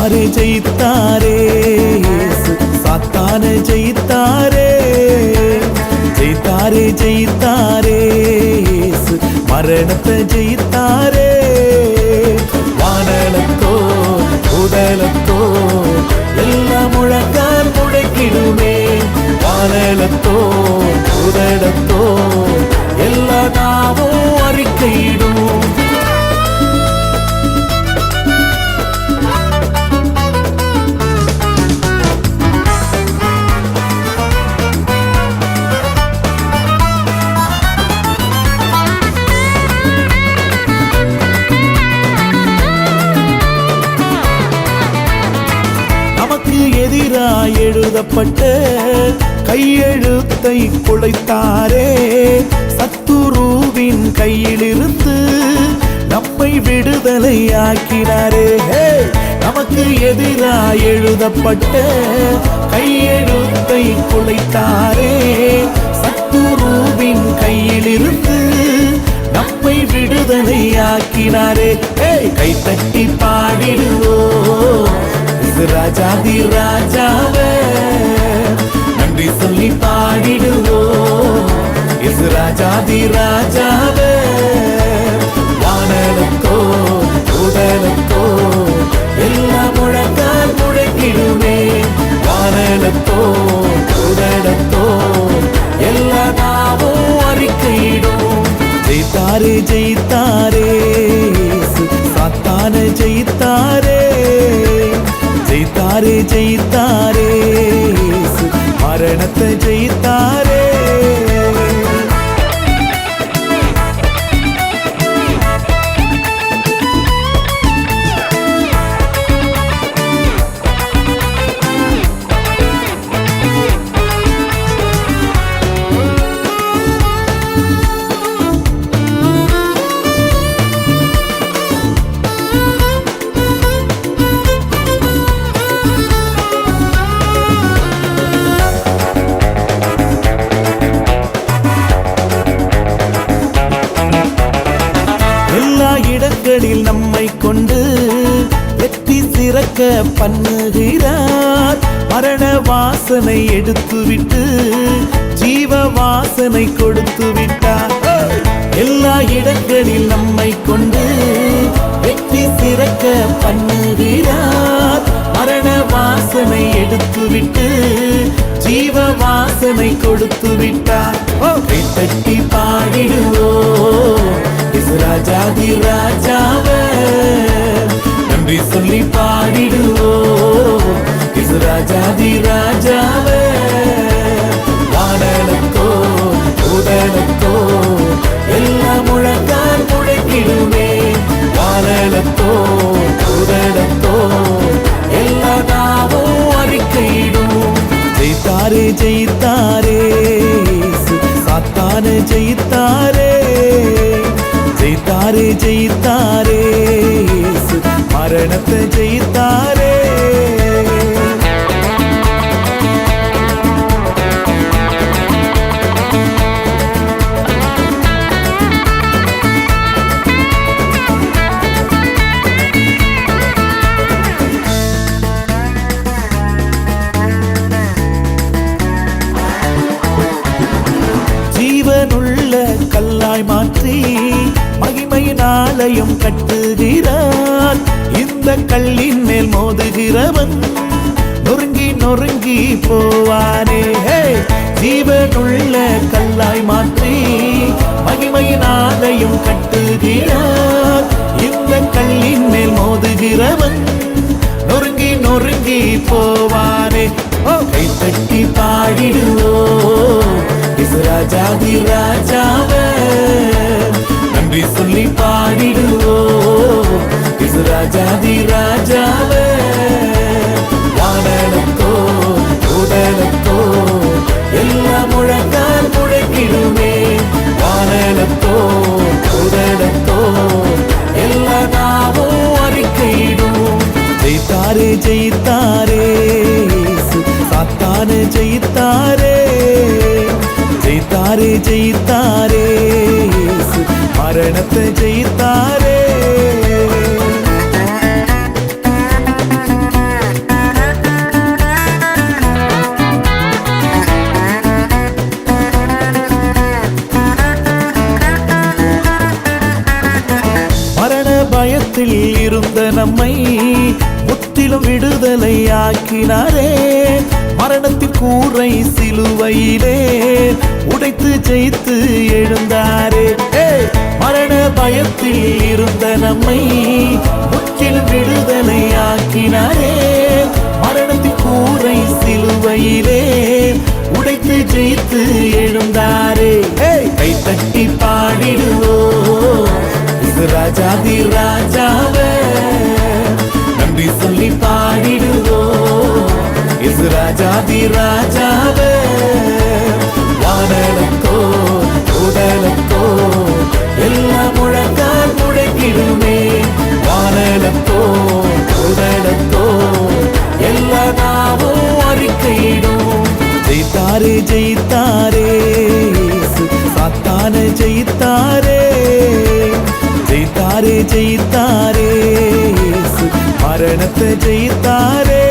ஜெயித்தாரே ஜெயித்தாரே சாத்தானை ஜெயித்தாரே ஜெயித்தாரே ஜெயித்தாரே மரணத்தை ஜெயித்தாரே வானலத்தோ உடலத்தோ எல்லாம் முழங்கால் முழக்கிடுமே வானலத்தோ உடலத்தோ எல்லா நாமும் அறிக்கையிடும் எதிராய் எழுதப்பட்ட கையெழுத்தை குலைத்தாரே சத்துருவின் கையிலிருந்து நம்மை விடுதலையாக்கினாரே நமக்கு எதிராய் எழுதப்பட்ட கையெழுத்தை குலைத்தாரே சத்துருவின் கையிலிருந்து நம்மை விடுதலையாக்கினாரே கைத்தட்டி பாடிடுவோம் ராஜாதி ராஜாவே நன்றி சொல்லி பாடிடுவோம் இசு ராஜாதி ராஜாவே வானலத்தோ உடலத்தோ எல்லாம் முழங்கால் முழக்கிடுமே வானலத்தோ உடலத்தோ எல்லா நாமும் அறிக்கையிடும் ஜெயித்தாரே ஜெயித்தாரே சாத்தானை ஜெயித்தாரே ஜெயித்தாரே ஜெயித்தாரே மரணத்தை ஜெயித்தாரே இடங்களில் நம்மை கொண்டு வெற்றி சிறக்க பண்ணுகிறார் மரண வாசனை எடுத்துவிட்டு ஜீவ வாசனை கொடுத்து விட்டார் எல்லா இடங்களில் நம்மை கொண்டு வெற்றி சிறக்க பண்ணுகிறார் மரண வாசனை எடுத்துவிட்டு ஜீவ வாசனை கொடுத்து விட்டார் தட்டி பாடிடுவோம் ராஜாதி ராஜாவே நன்றி சொல்லி பாடிடுவோம் இசு ராஜாதி ராஜாவே வானலத்தோ உடலத்தோ எல்லாம் முழங்கால் முழக்கிடுமே வானலத்தோ உடலத்தோ எல்லா நாமும் அறிக்கையிடும் ஜெயித்தாரே ஜெயித்தாரே சாத்தானை ஜெயித்தாரே ஜெயித்தாரே ஜெயித்தாரே மரணத்தை ஜெயித்தாரே ஜீவனுள்ள கல்லாய் மாற்றி மகிமையின் ஆலயம் கட்டுகிறார் இந்த கல்லின் மேல் மோதுகிறவன் நொறுங்கி நொறுங்கி போவானே ஜீவனுள்ள கல்லாய் மாற்றி மகிமையின் ஆலயம் கட்டுகிறார் இந்த கல்லின் மேல் மோதுகிறவன் நொறுங்கி நொறுங்கி போவானே கைத்தட்டி பாடிடுவோம் இசு ராஜாதி ராஜாவே நன்றி சொல்லி பாடிடுவோம் இசு ராஜாதி ராஜாவே வானலத்தோ உடலத்தோ எல்லாம் முழங்கால் முழக்கிடுமே வானலத்தோ உடலத்தோ எல்லா நாமும் அறிக்கையிடும் ஜெயித்தாரே ஜெயித்தாரே சாத்தானை ஜெயித்தாரே ஜெயித்தாரே ஜெயித்தாரே மரணத்தை ஜெயித்தாரே பயத்தில் இருந்த நம்மை முற்றிலும் விடுதலை ஆக்கினாரே. மரணத்தின் கூரை சிலுவையிலே உடைத்து ஜெயித்து எழுந்தாரே. மரண பயத்தில் இருந்த நம்மை முற்றிலும் விடுதலை ஆக்கினாரே. மரணத்தின் கூரை சிலுவையிலே உடைத்து ஜெயித்து எழுந்தாரே. கை தட்டி பாடிடுவோம் ராஜாதி ராஜாவே, நன்றி சொல்லி பாடிடுவோம் ராஜாதி ராஜாவே. வானலத்தோ உடலத்தோ எல்லா முழங்கால் முழங்கிடுமே. வானலத்தோ உடலத்தோ எல்லா நாவும் அறிக்கையிடும். ஜெயித்தாரே ஜெயித்தாரே சாத்தான ஜெயித்தாரே. ஜெயித்தாரே ஜெயித்தாரே மரணத்தை ஜெயித்தாரே.